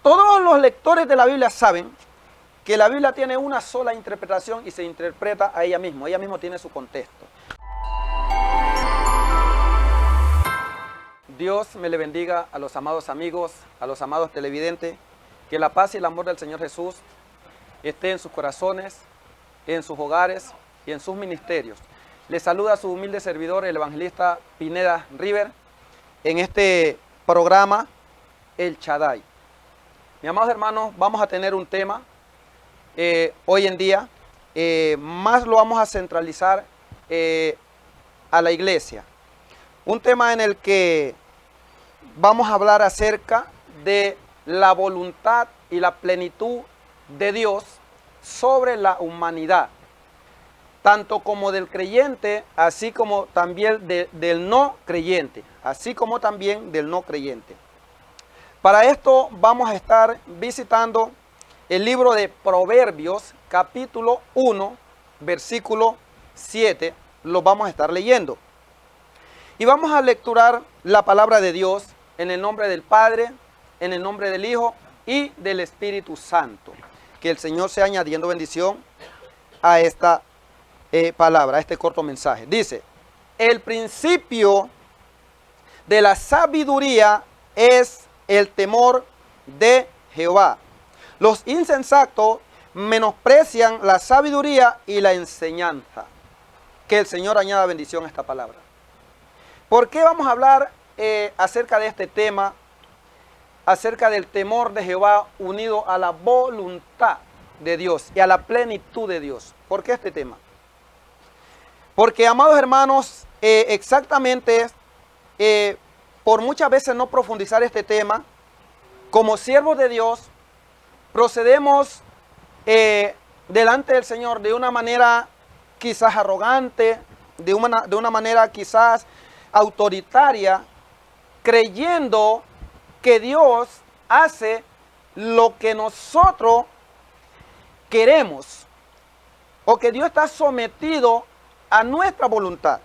Todos los lectores de la Biblia saben que la Biblia tiene una sola interpretación y se interpreta a ella misma. Ella misma tiene su contexto. Dios me le bendiga a los amados amigos, a los amados televidentes. Que la paz y el amor del Señor Jesús esté en sus corazones, en sus hogares y en sus ministerios. Les saluda a su humilde servidor, el evangelista Pineda River, en este programa El Shaddai. Mis amados hermanos, vamos a tener un tema hoy en día, más lo vamos a centralizar a la iglesia. Un tema en el que vamos a hablar acerca de la voluntad y la plenitud de Dios sobre la humanidad, tanto como del creyente, así como también del no creyente, Para esto vamos a estar visitando el libro de Proverbios, capítulo 1, versículo 7, lo vamos a estar leyendo. Y vamos a lecturar la palabra de Dios en el nombre del Padre, en el nombre del Hijo y del Espíritu Santo. Que el Señor sea añadiendo bendición a esta palabra, a este corto mensaje. Dice, el principio de la sabiduría es el temor de Jehová. Los insensatos menosprecian la sabiduría y la enseñanza. Que el Señor añada bendición a esta palabra. ¿Por qué vamos a hablar acerca de este tema? Acerca del temor de Jehová unido a la voluntad de Dios y a la plenitud de Dios. ¿Por qué este tema? Porque, amados hermanos, por muchas veces no profundizar este tema, como siervos de Dios, procedemos delante del Señor de una manera quizás arrogante, de una manera quizás autoritaria, creyendo que Dios hace lo que nosotros queremos, o que Dios está sometido a nuestra voluntad.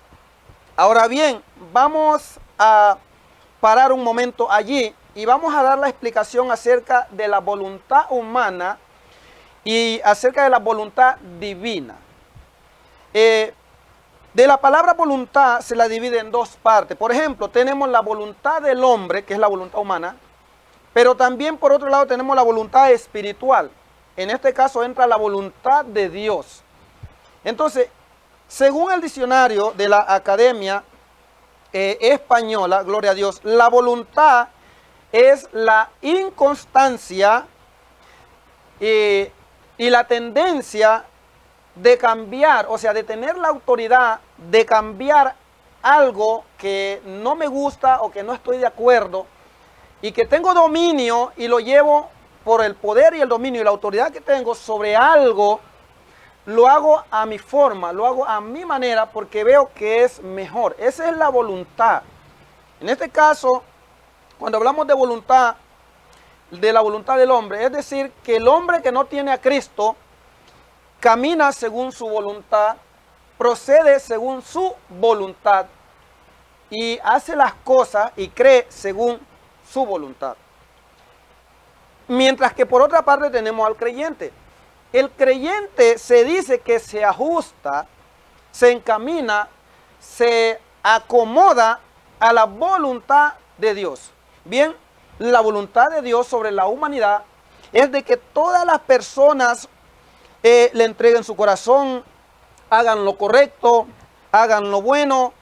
Ahora bien, vamos a parar un momento allí y vamos a dar la explicación acerca de la voluntad humana y acerca de la voluntad divina. De la palabra voluntad se la divide en dos partes. Por ejemplo, tenemos la voluntad del hombre, que es la voluntad humana, pero también por otro lado tenemos la voluntad espiritual. En este caso entra la voluntad de Dios. Entonces, según el diccionario de la Academia Española, gloria a Dios, la voluntad es la inconstancia y la tendencia de cambiar, o sea, de tener la autoridad de cambiar algo que no me gusta o que no estoy de acuerdo y que tengo dominio y lo llevo por el poder y el dominio y la autoridad que tengo sobre algo, lo hago a mi forma, lo hago a mi manera porque veo que es mejor. Esa es la voluntad. En este caso, cuando hablamos de voluntad, de la voluntad del hombre, es decir, que el hombre que no tiene a Cristo camina según su voluntad, procede según su voluntad y hace las cosas y cree según su voluntad. Mientras que por otra parte tenemos al creyente. El creyente se dice que se ajusta, se encamina, se acomoda a la voluntad de Dios. Bien, la voluntad de Dios sobre la humanidad es de que todas las personas le entreguen su corazón, hagan lo correcto, hagan lo bueno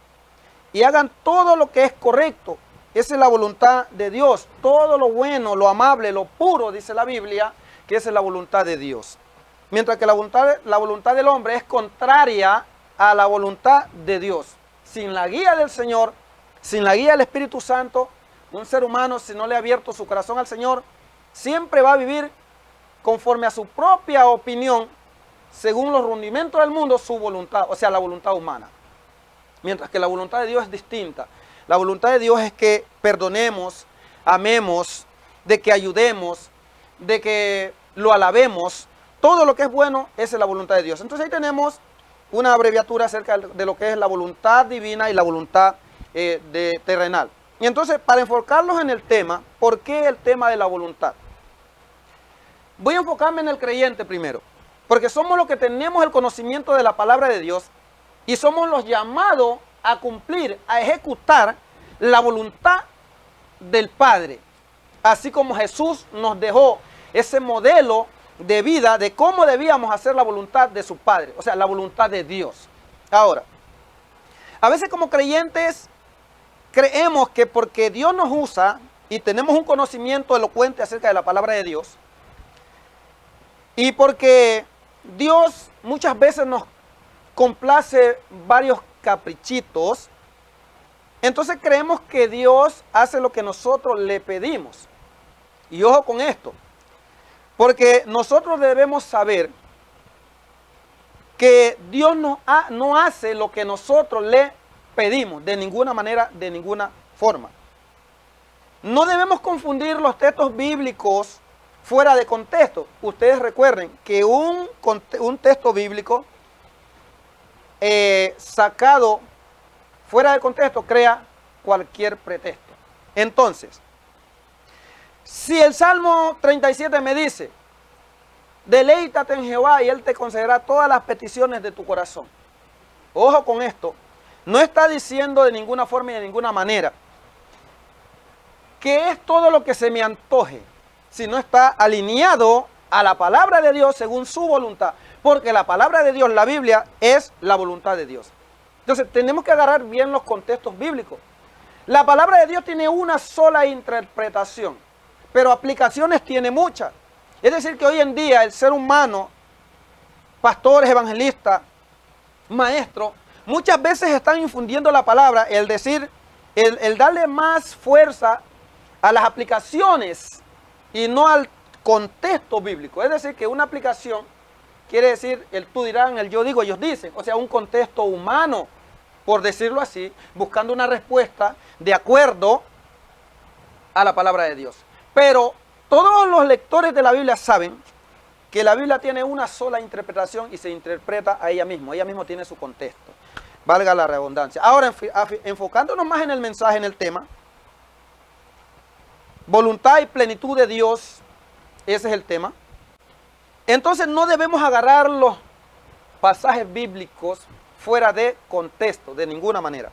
y hagan todo lo que es correcto. Esa es la voluntad de Dios. Todo lo bueno, lo amable, lo puro, dice la Biblia, que esa es la voluntad de Dios. Mientras que la voluntad del hombre es contraria a la voluntad de Dios. Sin la guía del Señor, sin la guía del Espíritu Santo, un ser humano, si no le ha abierto su corazón al Señor, siempre va a vivir conforme a su propia opinión, según los rudimentos del mundo, su voluntad, o sea, la voluntad humana. Mientras que la voluntad de Dios es distinta. La voluntad de Dios es que perdonemos, amemos, de que ayudemos, de que lo alabemos. Todo lo que es bueno, esa es la voluntad de Dios. Entonces ahí tenemos una abreviatura acerca de lo que es la voluntad divina y la voluntad terrenal. Y entonces, para enfocarlos en el tema, ¿por qué el tema de la voluntad? voy a enfocarme en el creyente primero, porque somos los que tenemos el conocimiento de la palabra de Dios y somos los llamados a cumplir, a ejecutar la voluntad del Padre. Así como Jesús nos dejó ese modelo de vida de cómo debíamos hacer la voluntad de su Padre, o sea, la voluntad de Dios. Ahora, a veces como creyentes creemos que porque Dios nos usa y tenemos un conocimiento elocuente acerca de la palabra de Dios, y porque Dios muchas veces nos complace varios caprichitos, entonces creemos que Dios hace lo que nosotros le pedimos. Y ojo con esto, porque nosotros debemos saber que Dios no hace lo que nosotros le pedimos, de ninguna manera, de ninguna forma. No debemos confundir los textos bíblicos fuera de contexto. Ustedes recuerden que un texto bíblico sacado fuera de contexto crea cualquier pretexto. Entonces, si el Salmo 37 me dice, deleítate en Jehová y Él te concederá todas las peticiones de tu corazón. Ojo con esto, no está diciendo de ninguna forma y de ninguna manera que es todo lo que se me antoje, sino está alineado a la palabra de Dios según su voluntad, porque la palabra de Dios, la Biblia, es la voluntad de Dios. Entonces tenemos que agarrar bien los contextos bíblicos. La palabra de Dios tiene una sola interpretación, pero aplicaciones tiene muchas. Es decir, que hoy en día el ser humano, pastores, evangelistas, maestros, muchas veces están infundiendo la palabra, el decir, el darle más fuerza a las aplicaciones y no al contexto bíblico. Es decir, que una aplicación quiere decir el tú dirán, el yo digo, ellos dicen, o sea, un contexto humano, por decirlo así, buscando una respuesta de acuerdo a la palabra de Dios. Pero todos los lectores de la Biblia saben que la Biblia tiene una sola interpretación y se interpreta a ella misma tiene su contexto, valga la redundancia. Ahora, enfocándonos más en el mensaje, en el tema, voluntad y plenitud de Dios, ese es el tema. Entonces no debemos agarrar los pasajes bíblicos fuera de contexto, de ninguna manera.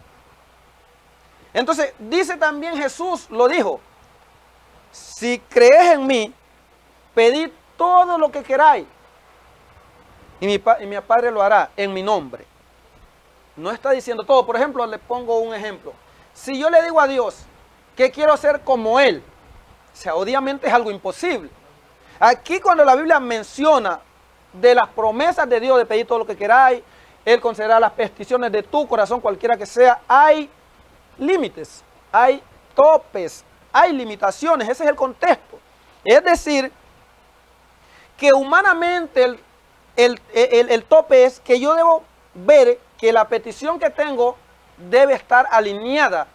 Entonces, dice también Jesús, lo dijo, si crees en mí, pedid todo lo que queráis, y mi Padre lo hará en mi nombre. No está diciendo todo. Por ejemplo, le pongo un ejemplo. Si yo le digo a Dios que quiero ser como Él, o sea, obviamente es algo imposible. Aquí cuando la Biblia menciona de las promesas de Dios de pedir todo lo que queráis, Él concederá las peticiones de tu corazón, cualquiera que sea, hay límites, hay topes, hay limitaciones, ese es el contexto. Es decir, que humanamente el tope es que yo debo ver que la petición que tengo debe estar alineada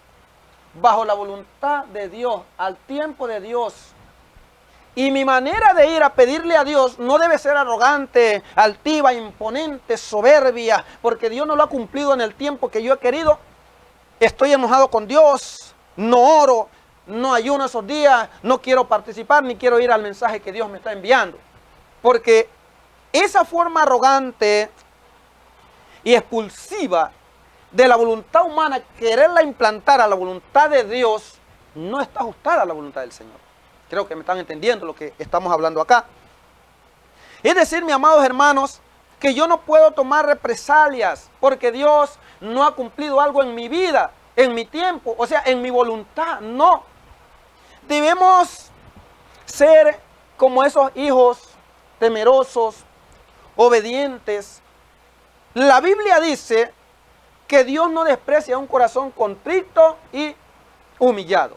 bajo la voluntad de Dios, al tiempo de Dios. Y mi manera de ir a pedirle a Dios no debe ser arrogante, altiva, imponente, soberbia, porque Dios no lo ha cumplido en el tiempo que yo he querido. Estoy enojado con Dios, no oro, no ayuno esos días, no quiero participar ni quiero ir al mensaje que Dios me está enviando. Porque esa forma arrogante y expulsiva de la voluntad humana, quererla implantar a la voluntad de Dios, no está ajustada a la voluntad del Señor. Creo que me están entendiendo lo que estamos hablando acá. Es decir, mis amados hermanos, que yo no puedo tomar represalias porque Dios no ha cumplido algo en mi vida, en mi tiempo, o sea, en mi voluntad. No. Debemos ser como esos hijos temerosos, obedientes. La Biblia dice que Dios no desprecia un corazón contrito y humillado.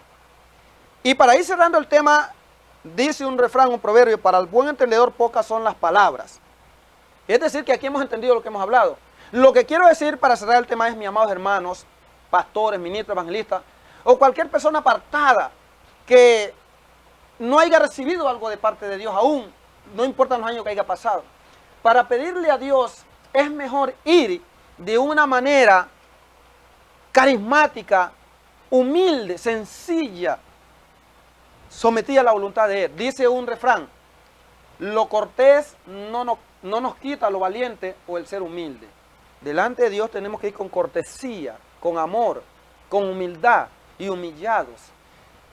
Y para ir cerrando el tema, dice un refrán, un proverbio, para el buen entendedor pocas son las palabras. Es decir, que aquí hemos entendido lo que hemos hablado. Lo que quiero decir para cerrar el tema es, mis amados hermanos, pastores, ministros, evangelistas, o cualquier persona apartada que no haya recibido algo de parte de Dios aún, no importa los años que haya pasado. Para pedirle a Dios es mejor ir de una manera carismática, humilde, sencilla, sometida a la voluntad de Él. Dice un refrán, Lo cortés no nos quita lo valiente o el ser humilde. Delante de Dios tenemos que ir con cortesía, con amor, con humildad y humillados.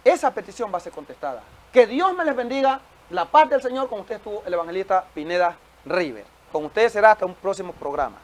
Esa petición va a ser contestada. Que Dios me les bendiga. La paz del Señor. Con ustedes estuvo el evangelista Pineda River. Con ustedes será hasta un próximo programa.